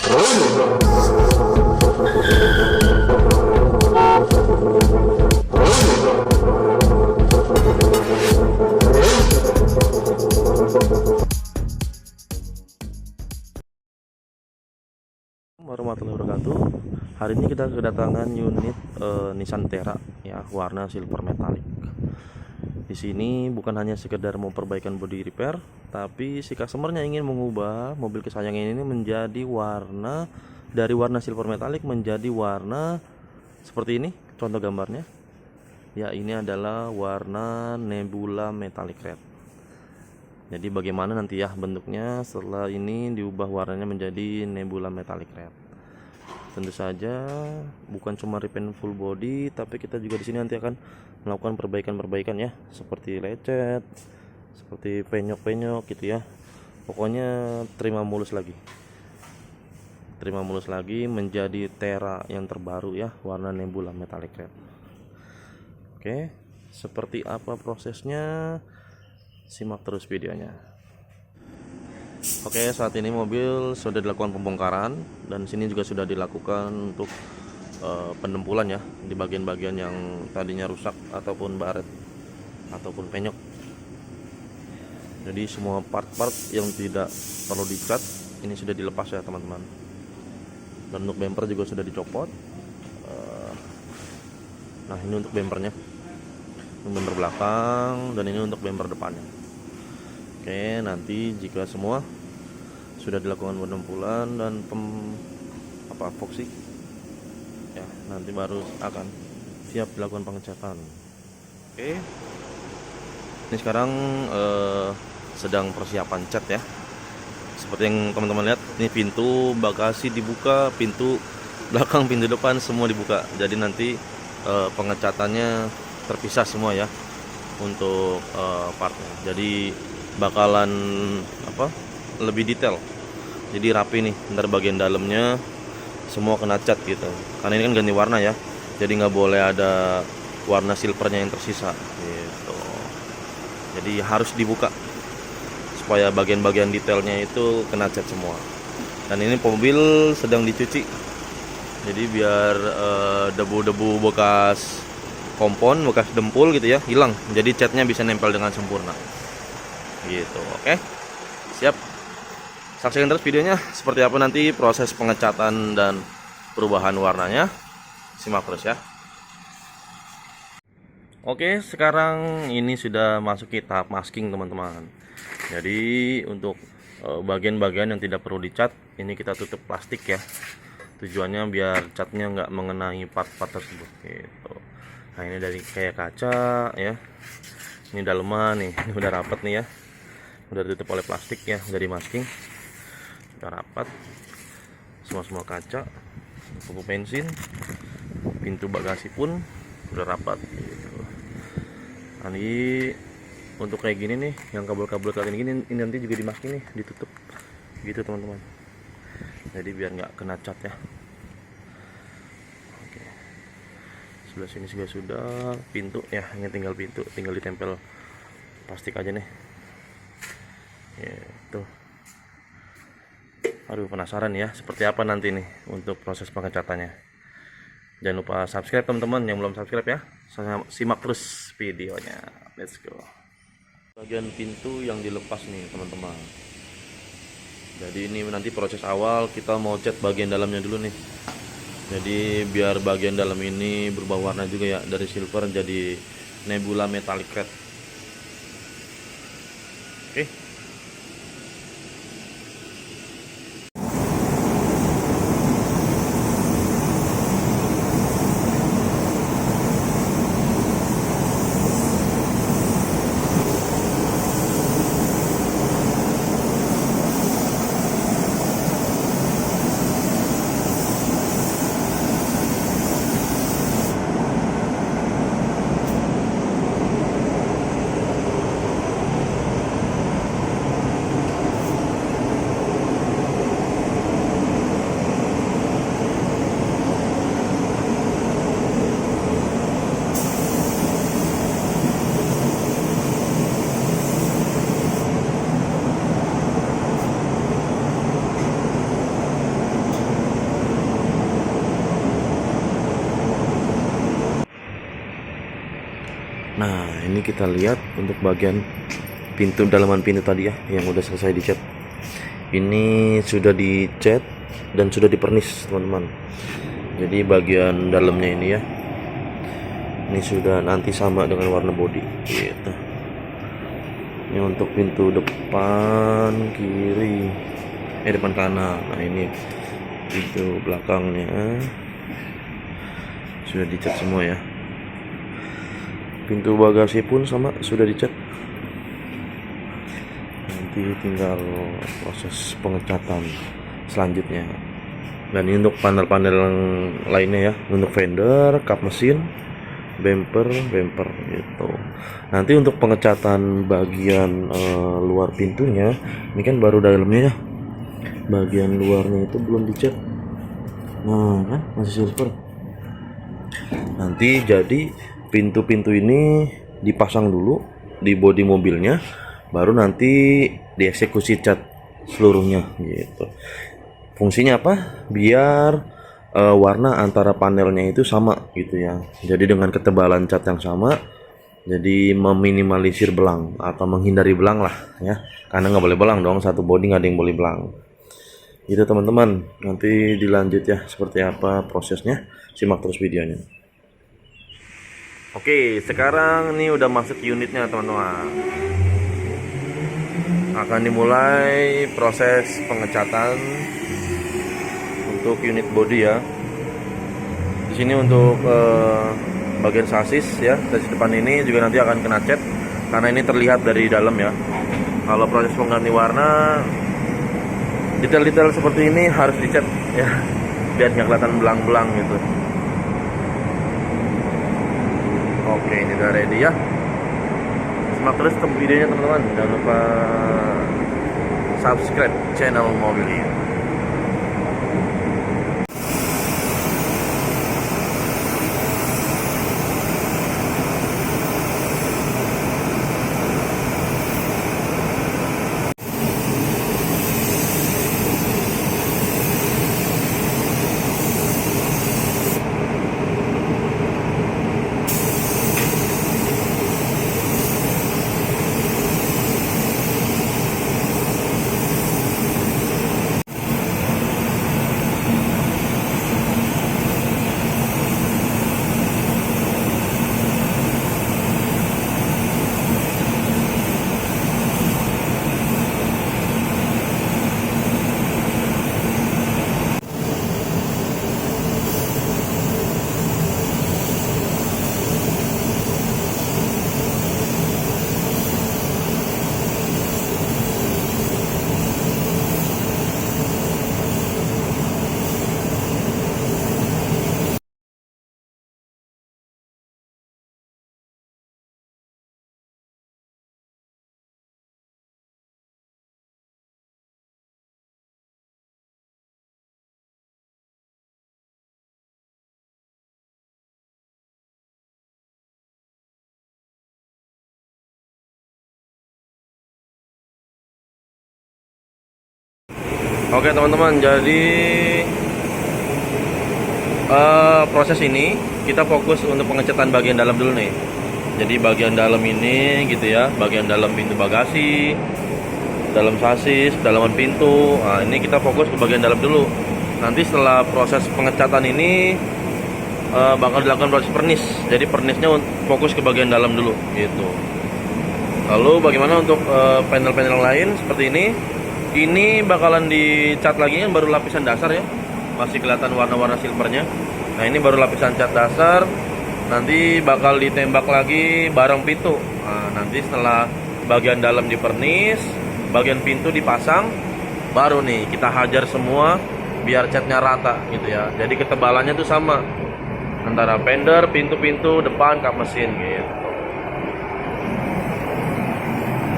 Warahmatullahi wabarakatuh. Hari ini kita kedatangan unit Nissan Terra ya, warna silver metallic. Di sini bukan hanya sekedar mau perbaikan body repair, tapi si customernya ingin mengubah mobil kesayangan ini menjadi warna, dari warna silver metallic menjadi warna seperti ini. Contoh gambarnya ya, ini adalah warna Nebula Metallic Red. Jadi bagaimana nanti ya bentuknya setelah ini diubah warnanya menjadi Nebula Metallic Red. Tentu saja bukan cuma repaint full body, tapi kita juga di sini nanti akan melakukan perbaikan-perbaikan ya, seperti lecet, seperti penyok-penyok gitu ya. Pokoknya terima mulus lagi. Terima mulus lagi menjadi Terra yang terbaru ya, warna Nebula Metallic Red. Oke, seperti apa prosesnya? Simak terus videonya. Oke, saat ini mobil sudah dilakukan pembongkaran dan sini juga sudah dilakukan untuk pendempulan ya di bagian-bagian yang tadinya rusak ataupun baret ataupun penyok. Jadi semua part-part yang tidak perlu dicat ini sudah dilepas ya teman-teman. Dan untuk bumper juga sudah dicopot. Nah, ini untuk bumpernya, bumper belakang, dan ini untuk bumper depannya. Oke, nanti jika semua sudah dilakukan pendempulan dan epoxy ya, nanti baru akan siap dilakukan pengecatan. Oke, ini sekarang sedang persiapan cat ya. Seperti yang teman-teman lihat, ini pintu bagasi dibuka, pintu belakang, pintu depan semua dibuka. Jadi nanti pengecatannya terpisah semua ya untuk partnya. Jadi bakalan lebih detail, jadi rapi nih. Ntar bagian dalamnya semua kena cat gitu, karena ini kan ganti warna ya, jadi nggak boleh ada warna silvernya yang tersisa gitu. Jadi harus dibuka supaya bagian-bagian detailnya itu kena cat semua. Dan ini mobil sedang dicuci, jadi biar debu-debu bekas kompon, bekas dempul gitu ya hilang, jadi catnya bisa nempel dengan sempurna gitu. Oke, siap. Saksikan terus videonya seperti apa nanti proses pengecatan dan perubahan warnanya. Simak terus ya. Oke, sekarang ini sudah masuk ke tahap masking teman-teman. Jadi untuk bagian-bagian yang tidak perlu dicat ini kita tutup plastik ya. Tujuannya biar catnya nggak mengenai part-part tersebut gitu. Nah, ini dari kayak kaca ya. Ini daleman nih, ini udah rapat nih ya. Udah ditutup oleh plastik ya, udah dimasking, udah rapat. Semua kaca, lampu bensin, pintu bagasi pun udah rapat gitu. Nah, ini untuk kayak gini nih, yang kabel-kabel kayak gini ini nanti juga dimasking nih, ditutup gitu teman-teman. Jadi biar nggak kena cat ya. Oke, sebelah sini juga sudah pintu ya, ini tinggal pintu, tinggal ditempel plastik aja nih. Gitu. Aduh, penasaran ya seperti apa nanti nih untuk proses pengecatannya. Jangan lupa subscribe teman-teman yang belum subscribe ya. Simak terus videonya. Let's go. Bagian pintu yang dilepas nih teman-teman. Jadi ini nanti proses awal kita mau cat bagian dalamnya dulu nih. Jadi biar bagian dalam ini berubah warna juga ya, dari silver jadi Nebula Metallic Red. Oke. Nah, ini kita lihat untuk bagian pintu, dalaman pintu tadi ya, yang udah selesai dicat. Ini sudah dicat dan sudah dipernis, teman-teman. Jadi bagian dalamnya ini ya, ini sudah nanti sama dengan warna body gitu. Ini untuk pintu depan kiri, depan kanan. Nah, ini pintu belakangnya sudah dicat semua ya. Pintu bagasi pun sama, sudah dicat. Nanti tinggal proses pengecatan selanjutnya. Dan ini untuk panel-panel lainnya ya, untuk fender, kap mesin, bumper gitu. Nanti untuk pengecatan bagian luar pintunya, ini kan baru dalamnya ya. Bagian luarnya itu belum dicat. Nah, kan masih silver. Nanti jadi pintu-pintu ini dipasang dulu di bodi mobilnya, baru nanti dieksekusi cat seluruhnya gitu. Fungsinya apa? Biar warna antara panelnya itu sama gitu ya. Jadi dengan ketebalan cat yang sama, jadi meminimalisir belang atau menghindari belang lah ya. Karena nggak boleh belang dong, satu bodi nggak ada yang boleh belang. Gitu teman-teman. Nanti dilanjut ya seperti apa prosesnya. Simak terus videonya. Oke, sekarang ini udah masuk unitnya teman-teman. Akan dimulai proses pengecatan untuk unit body ya. Di sini untuk bagian sasis ya, sasis depan ini juga nanti akan kena cat karena ini terlihat dari dalam ya. Kalau proses pengganti warna, detail-detail seperti ini harus dicat ya, biar nggak kelihatan belang-belang gitu. Oke, ini udah ready ya. Simak terus videonya teman-teman. Jangan lupa subscribe channel mobil ini. Oke teman-teman, jadi proses ini kita fokus untuk pengecatan bagian dalam dulu nih. Jadi bagian dalam ini gitu ya, bagian dalam pintu bagasi, dalam sasis, dalaman pintu. Nah, ini kita fokus ke bagian dalam dulu. Nanti setelah proses pengecatan ini bakal dilakukan proses pernis. Jadi pernisnya fokus ke bagian dalam dulu gitu. Lalu bagaimana untuk panel-panel lain seperti ini? Ini bakalan dicat lagi kan, baru lapisan dasar ya, masih kelihatan warna-warna silvernya. Nah ini baru lapisan cat dasar, nanti bakal ditembak lagi bareng pintu. Nah, nanti setelah bagian dalam dipernis, bagian pintu dipasang, baru nih kita hajar semua biar catnya rata gitu ya. Jadi ketebalannya tuh sama antara fender, pintu-pintu, depan, kap mesin gitu.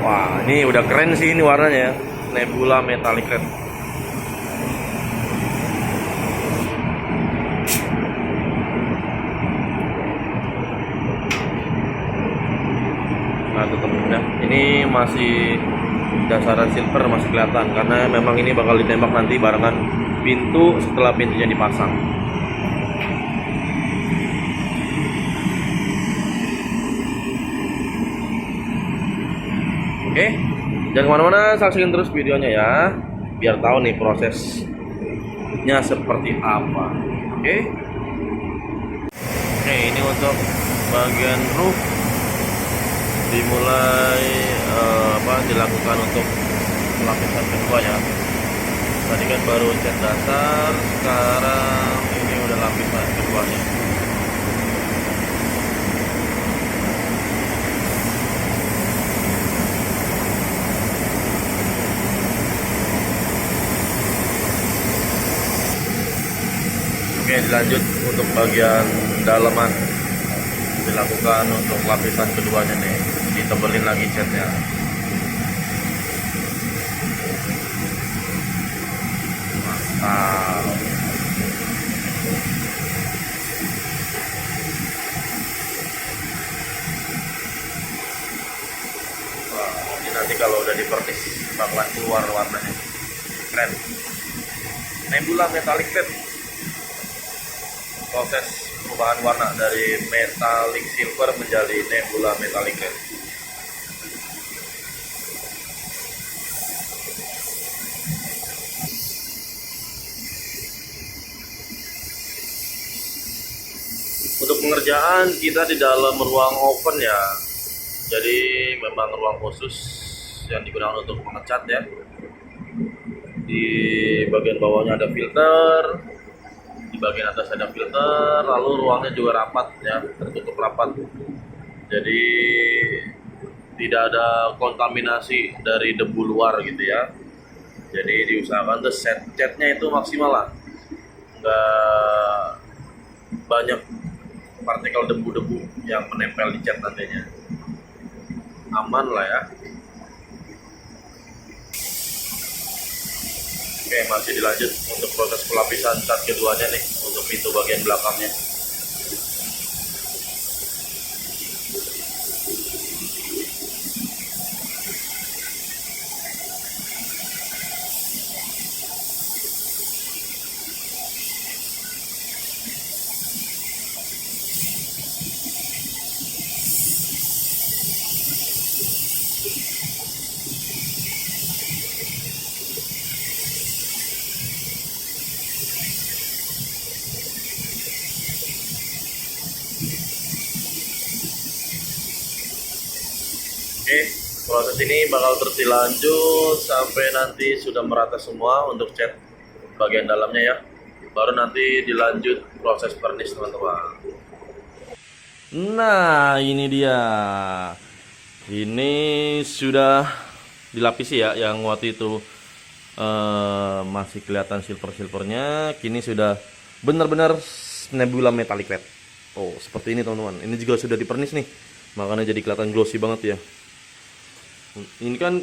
Wah ini udah keren sih ini warnanya ya. Nebula Metallic Red. Nah teman-teman, ini masih dasaran silver, masih kelihatan karena memang ini bakal ditembak nanti barengan pintu setelah pintunya dipasang. Oke, jangan kemana-mana, saksikan terus videonya ya, biar tahu nih prosesnya seperti apa. Oke. Oke, ini untuk bagian roof dimulai dilakukan untuk lapisan kedua ya. Tadi kan baru cat dasar, sekarang ini udah lapisan keduanya. Oke, dilanjut untuk bagian dalaman, dilakukan untuk lapisan keduanya nih, ditebelin lagi catnya. Mantap. Wah, ini nanti kalau udah dipernis bakalan keluar warnanya keren. Nebula Metallic Red, proses perubahan warna dari metallic silver menjadi nebula metallic red. Untuk pengerjaan kita di dalam ruang oven ya, jadi memang ruang khusus yang digunakan untuk mengecat ya. Di bagian bawahnya ada filter, di bagian atas ada filter, lalu ruangnya juga rapat ya, tertutup rapat, jadi tidak ada kontaminasi dari debu luar gitu ya. Jadi diusahakan tuh set catnya itu maksimal lah, nggak banyak partikel debu-debu yang menempel di cat nantinya, aman lah ya. Oke, masih dilanjut untuk proses pelapisan cat keduanya nih, untuk pintu bagian belakangnya. Oke, proses ini bakal terus dilanjut sampai nanti sudah merata semua untuk cat bagian dalamnya ya. Baru nanti dilanjut proses vernish teman-teman. Nah, ini dia. Ini sudah dilapisi ya, yang waktu itu masih kelihatan silver-silvernya, kini sudah benar-benar nebula metallic red. Oh, seperti ini teman-teman. Ini juga sudah dipernis nih, makanya jadi kelihatan glossy banget ya. Ini kan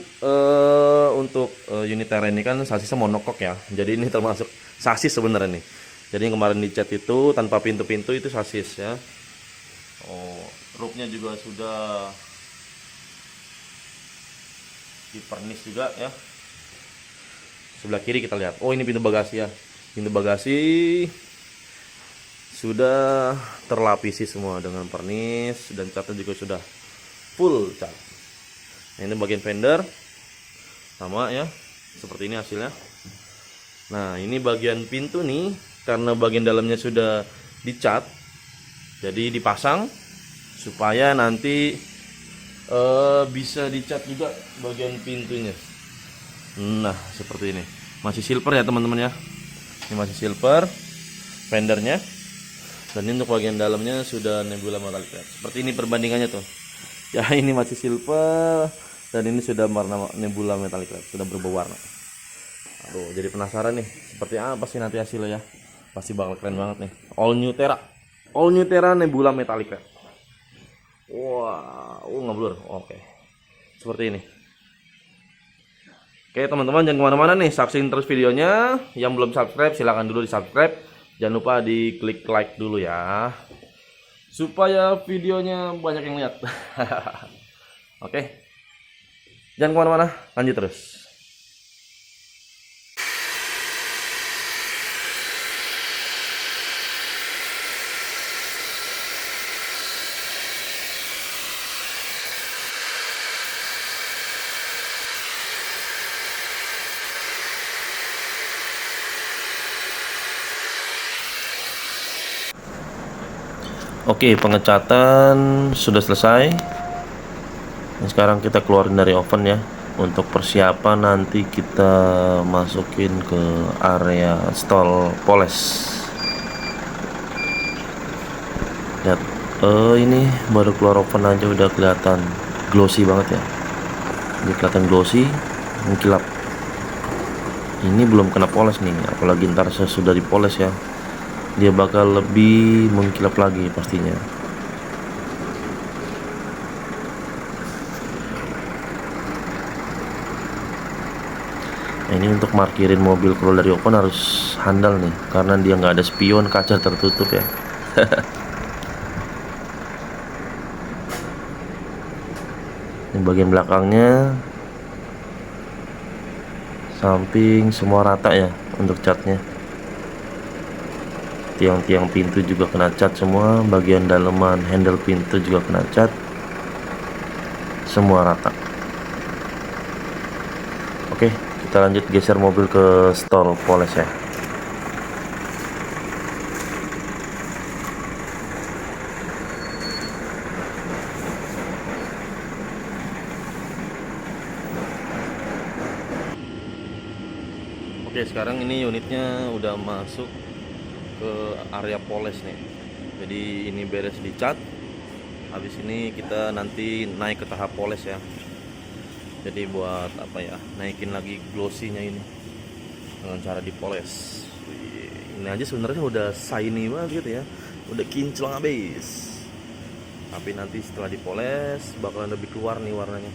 untuk Unitera ini kan sasisnya monokok ya, jadi ini termasuk sasis sebenarnya nih. Jadi yang kemarin dicat itu tanpa pintu-pintu itu sasis ya. Oh, roofnya juga sudah dipernis juga ya. Sebelah kiri kita lihat, oh ini pintu bagasi ya. Pintu bagasi sudah terlapisi semua dengan pernis, dan catnya juga sudah full cat. Nah, ini bagian fender sama ya, seperti ini hasilnya. Nah, ini bagian pintu nih, karena bagian dalamnya sudah dicat, jadi dipasang supaya nanti bisa dicat juga bagian pintunya. Nah, seperti ini. Masih silver ya teman-teman ya. Ini masih silver fendernya. Dan ini untuk bagian dalamnya sudah nebula metallic red. Seperti ini perbandingannya tuh. Ya, ini masih silver dan ini sudah warna nebula metallic red, sudah berubah warna. Aduh, jadi penasaran nih seperti apa sih nanti hasilnya ya. Pasti bakal keren banget nih. All New Terra nebula metallic red. Wah, ngeblur. Oke. Seperti ini. Oke teman-teman, jangan kemana-mana nih, saksikan terus videonya. Yang belum subscribe silahkan dulu di subscribe. Jangan lupa di klik like dulu ya, supaya videonya banyak yang lihat. Oke, jangan kemana-mana, lanjut terus. Oke, pengecatan sudah selesai. Nah, sekarang kita keluarin dari oven ya, untuk persiapan nanti kita masukin ke area stall poles. Lihat, ini baru keluar oven aja udah kelihatan glossy banget ya. Ini kelihatan glossy, mengkilap. Ini belum kena poles nih, apalagi ntar sesudah dipoles ya, dia bakal lebih mengkilap lagi pastinya. Nah, ini untuk markirin mobil keluar dari oven harus handal nih, karena dia nggak ada spion, kaca tertutup ya. Ini bagian belakangnya, samping semua rata ya untuk catnya. Tiang-tiang pintu juga kena cat semua, bagian daleman handle pintu juga kena cat, semua rata. Oke, kita lanjut geser mobil ke stall poles ya. Oke, sekarang ini unitnya udah masuk ke area poles nih. Jadi ini beres dicat. Habis ini kita nanti naik ke tahap poles ya. Jadi buat apa ya, naikin lagi glossy-nya ini dengan cara dipoles. Wih, ini aja sebenarnya udah shiny banget gitu ya, udah kinclong habis. Tapi nanti setelah dipoles bakalan lebih keluar nih warnanya.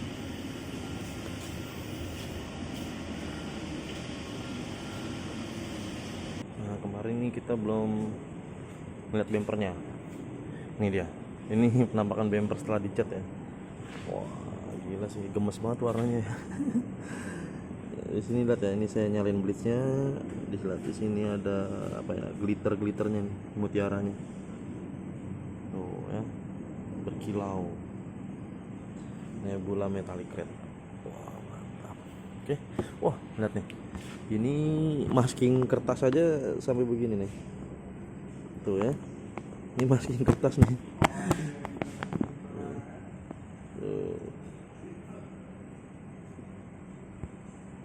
Nah, kemarin nih kita belum melihat bempernya. Ini dia. Ini penampakan bemper setelah dicat ya. Wah, gila sih, gemes banget warnanya. Di sini lihat ya, ini saya nyalain blitznya. Di sini ada apa ya, glitter-glitternya nih, mutiaranya. Tuh ya, berkilau. Nebula metallic red. Wah, mantap. Oke. Wah, lihat nih. Ini masking kertas aja sampai begini nih. Tuh ya. Ini masking kertas nih. Tuh.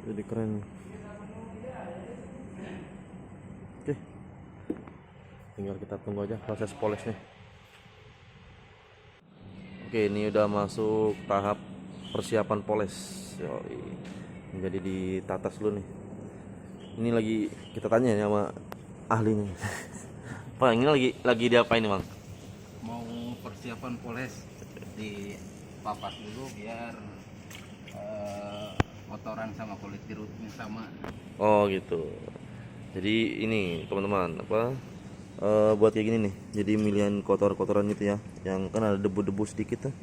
Jadi keren. Oke, tinggal kita tunggu aja proses polesnya. Oke, ini udah masuk tahap persiapan poles. Yoi. Jadi ditatas dulu nih. Ini lagi kita tanya ya sama ahlinya. Pak, ini lagi diapain nih, Bang? Mau persiapan poles di papas dulu biar kotoran sama kulit jeruknya sama. Oh, gitu. Jadi ini teman-teman, apa? Buat kayak gini nih. Jadi milihan kotor-kotoran itu ya, yang kan ada debu-debu sedikit tuh.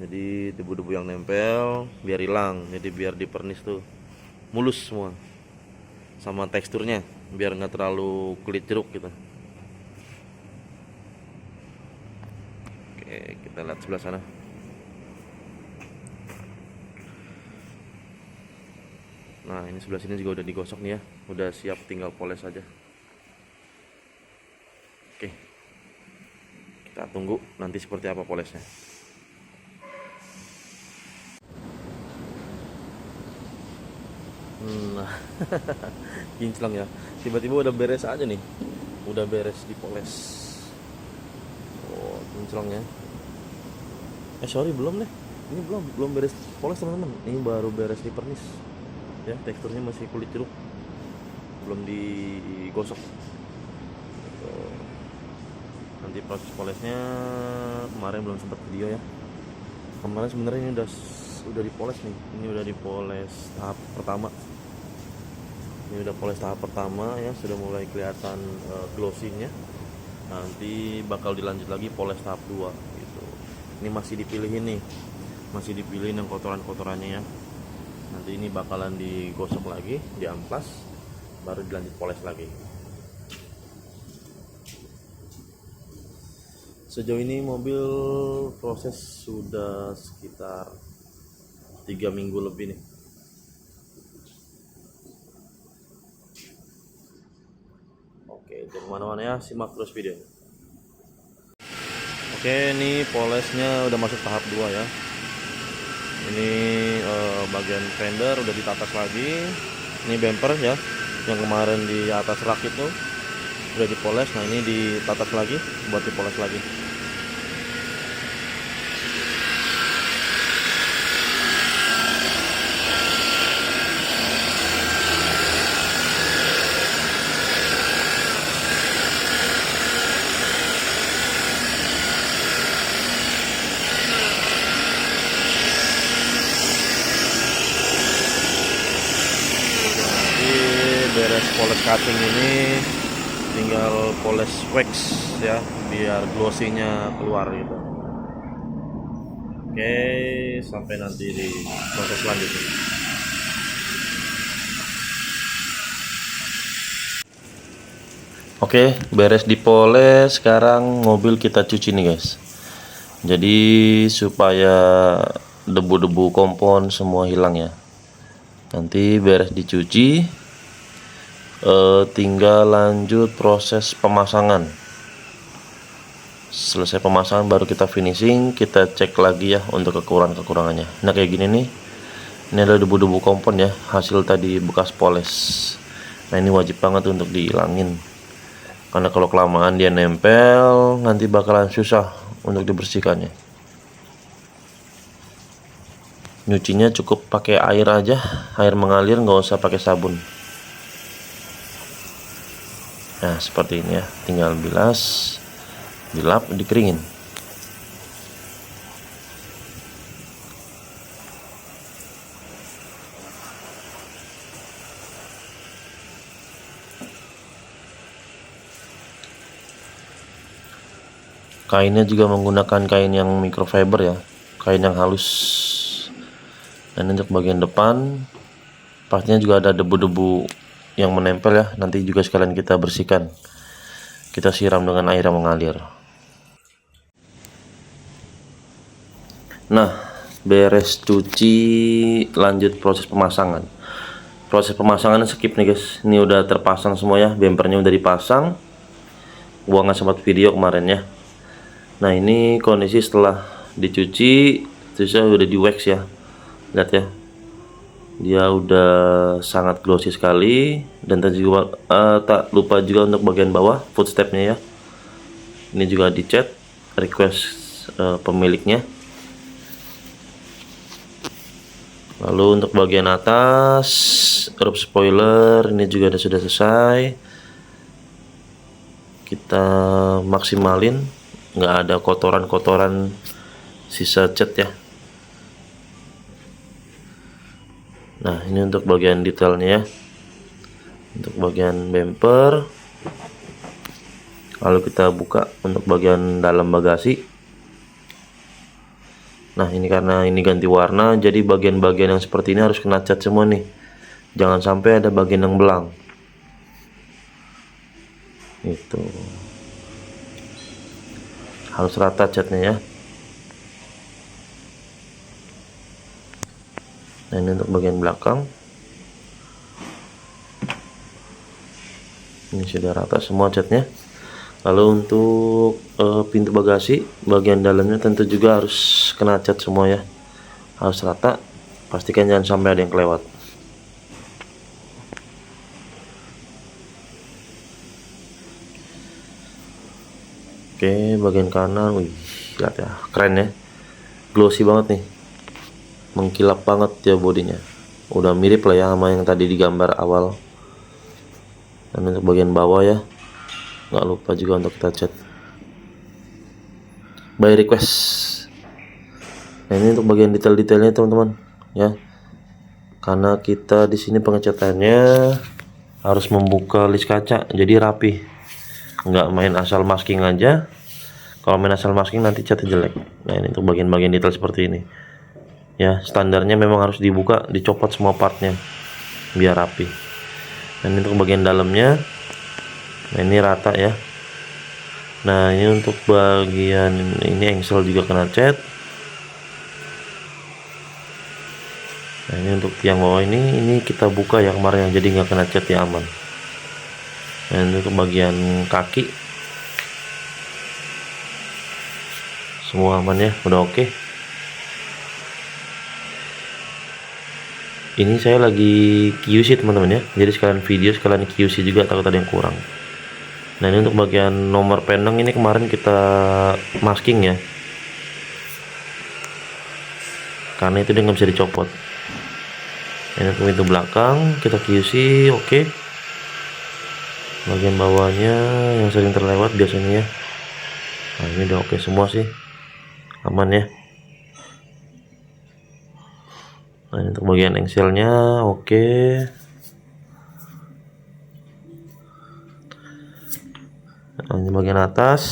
Jadi debu-debu yang nempel biar hilang. Jadi biar dipernis tuh mulus semua. Sama teksturnya biar nggak terlalu kulit jeruk gitu. Oke, kita lihat sebelah sana. Nah, ini sebelah sini juga udah digosok nih ya. Udah siap, tinggal poles aja. Oke. Kita tunggu nanti seperti apa polesnya. Nah, kinclong ya. Tiba-tiba udah beres aja nih. Udah beres dipoles. Oh, kinclong ya. Sorry, belum deh. Ini belum beres poles teman-teman. Ini baru beres dipernis. Ya, teksturnya masih kulit jeruk. Belum digosok. Nanti proses polesnya kemarin belum sempat video ya. Kemarin sebenarnya ini udah dipoles nih. Ini udah dipoles tahap pertama. Ini udah poles tahap pertama ya, sudah mulai kelihatan glossy-nya. Nanti bakal dilanjut lagi poles tahap 2 gitu. Ini masih dipilihin nih. Masih dipilihin yang kotoran-kotorannya ya. Nanti ini bakalan digosok lagi, diamplas, baru dilanjut poles lagi. Sejauh ini mobil proses sudah sekitar 3 minggu lebih nih. Oke, jangan kemana-mana ya, simak terus videonya. Oke, ini polesnya udah masuk tahap 2 ya. Ini bagian fender udah ditatas lagi. Ini bumper ya, yang kemarin di atas rak itu udah dipoles. Nah ini ditatas lagi buat dipoles lagi. Beres poles cutting ini tinggal poles wax ya, biar glossy-nya keluar gitu. Oke, sampai nanti di proses selanjutnya. Oke, beres dipoles, sekarang mobil kita cuci nih guys. Jadi supaya debu-debu kompon semua hilang ya. Nanti beres dicuci, tinggal lanjut proses pemasangan. Selesai pemasangan baru kita finishing, kita cek lagi ya untuk kekurangannya. Nah kayak gini nih, ini adalah debu-debu kompon ya, hasil tadi bekas poles. Nah ini wajib banget untuk dihilangin, karena kalau kelamaan dia nempel nanti bakalan susah untuk dibersihkannya. Nyucinya cukup pakai air aja, air mengalir, nggak usah pakai sabun. Nah seperti ini ya, tinggal bilas, dilap, dikeringin. Kainnya juga menggunakan kain yang microfiber ya, kain yang halus. Dan untuk bagian depan pastinya juga ada debu-debu yang menempel ya, nanti juga sekalian kita bersihkan, kita siram dengan air yang mengalir. Nah beres cuci, lanjut proses pemasangan. Proses pemasangannya skip nih guys, ini udah terpasang semua ya, bempernya udah dipasang. Gua nggak sempat video kemarin ya. Nah ini kondisi setelah dicuci, terusnya udah di wax ya, lihat ya, dia udah sangat glossy sekali. Dan tak lupa juga untuk bagian bawah footstepnya ya, ini juga dicat, request pemiliknya. Lalu untuk bagian atas roof spoiler ini juga sudah selesai, kita maksimalin, nggak ada kotoran-kotoran sisa cat ya. Nah ini untuk bagian detailnya ya, untuk bagian bumper. Lalu kita buka untuk bagian dalam bagasi. Nah ini karena ini ganti warna, jadi bagian-bagian yang seperti ini harus kena cat semua nih, jangan sampai ada bagian yang belang itu, harus rata catnya ya. Nah ini untuk bagian belakang, ini sudah rata semua catnya. Lalu untuk pintu bagasi bagian dalamnya tentu juga harus kena cat semua ya, harus rata, pastikan jangan sampai ada yang kelewat. Oke, bagian kanan, wih, lihat ya, keren ya, glossy banget nih, mengkilap banget ya bodinya, udah mirip lah ya sama yang tadi digambar awal. Dan untuk bagian bawah ya, nggak lupa juga untuk kita cat by request. Nah ini untuk bagian detail-detailnya teman-teman ya, karena kita di sini pengecatannya harus membuka list kaca, jadi rapi, nggak main asal masking aja. Kalau main asal masking nanti catnya jelek. Nah ini untuk bagian-bagian detail seperti ini ya, standarnya memang harus dibuka, dicopot semua partnya biar rapi. Dan untuk bagian dalamnya, nah ini rata ya. Nah ini untuk bagian ini engsel juga kena cat. Nah ini untuk tiang bawah ini kita buka ya kemarin, jadi nggak kena cat ya, aman. Dan untuk bagian kaki, semua aman ya, udah oke. Ini saya lagi QC teman-teman ya, jadi sekalian video sekalian QC juga, takut ada yang kurang. Nah ini untuk bagian nomor panel ini kemarin kita masking ya, karena itu dia nggak bisa dicopot. Ini untuk pintu belakang kita QC oke. Bagian bawahnya yang sering terlewat biasanya ya. Nah ini udah oke semua sih, aman ya. Nah untuk bagian engselnya oke. Nah ini bagian atas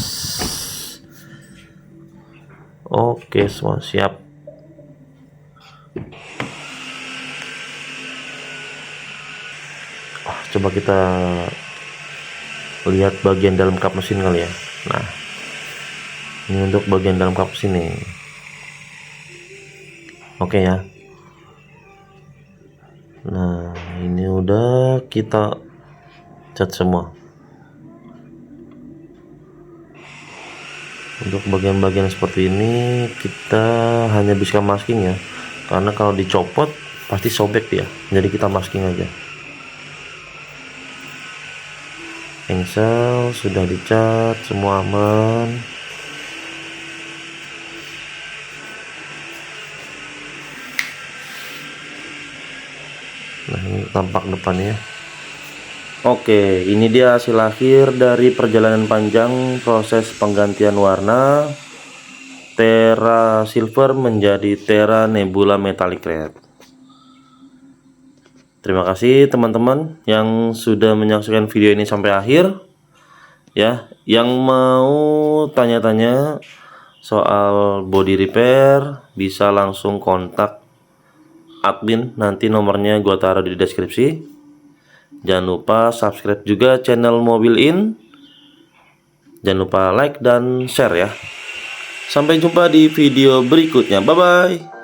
oke, semua siap. Coba kita lihat bagian dalam kap mesin kali ya. Nah ini untuk bagian dalam kap mesin nih, oke ya. Nah ini udah kita cat semua. Untuk bagian-bagian seperti ini kita hanya bisa masking ya, karena kalau dicopot pasti sobek dia, jadi kita masking aja. Engsel sudah dicat, semua aman. Nah ini tampak depannya. Oke, ini dia hasil akhir dari perjalanan panjang proses penggantian warna Terra Silver menjadi Terra Nebula Metallic Red. Terima kasih teman-teman yang sudah menyaksikan video ini sampai akhir ya. Yang mau tanya-tanya soal body repair bisa langsung kontak admin, nanti nomornya gua taruh di deskripsi. Jangan lupa subscribe juga channel Mobil In. Jangan lupa like dan share ya. Sampai jumpa di video berikutnya. Bye bye.